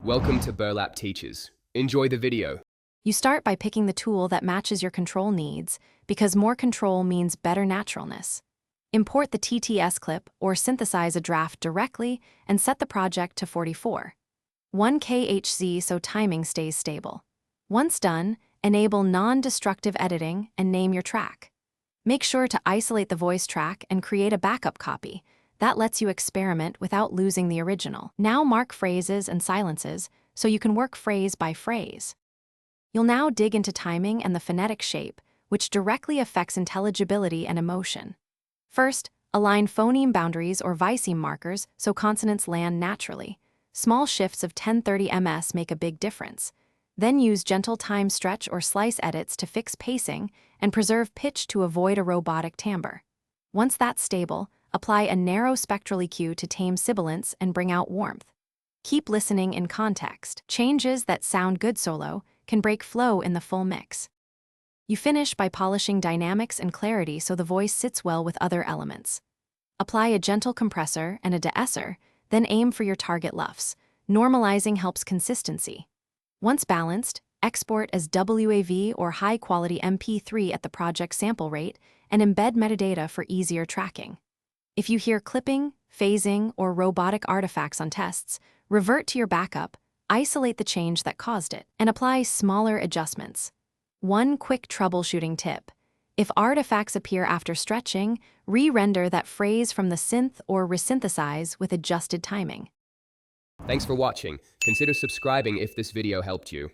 Welcome to Burlap Teachers. Enjoy the video. You start by picking the tool that matches your control needs, because more control means better naturalness. Import the TTS clip or synthesize a draft directly and set the project to 44. 1 kHz so timing stays stable. Once done, enable non-destructive editing and name your track. Make sure to isolate the voice track and create a backup copy. That lets you experiment without losing the original. Now mark phrases and silences so you can work phrase by phrase. You'll now dig into timing and the phonetic shape, which directly affects intelligibility and emotion. First, align phoneme boundaries or viseme markers so consonants land naturally. Small shifts of 10-30 ms make a big difference. Then use gentle time stretch or slice edits to fix pacing and preserve pitch to avoid a robotic timbre. Once that's stable, apply a narrow spectral EQ to tame sibilance and bring out warmth. Keep listening in context. Changes that sound good solo can break flow in the full mix. You finish by polishing dynamics and clarity so the voice sits well with other elements. Apply a gentle compressor and a de-esser, then aim for your target luffs. Normalizing helps consistency. Once balanced, export as WAV or high-quality MP3 at the project sample rate and embed metadata for easier tracking. If you hear clipping, phasing, or robotic artifacts on tests, revert to your backup, isolate the change that caused it, and apply smaller adjustments. One quick troubleshooting tip: if artifacts appear after stretching, re-render that phrase from the synth or resynthesize with adjusted timing. Thanks for watching. Consider subscribing if this video helped you.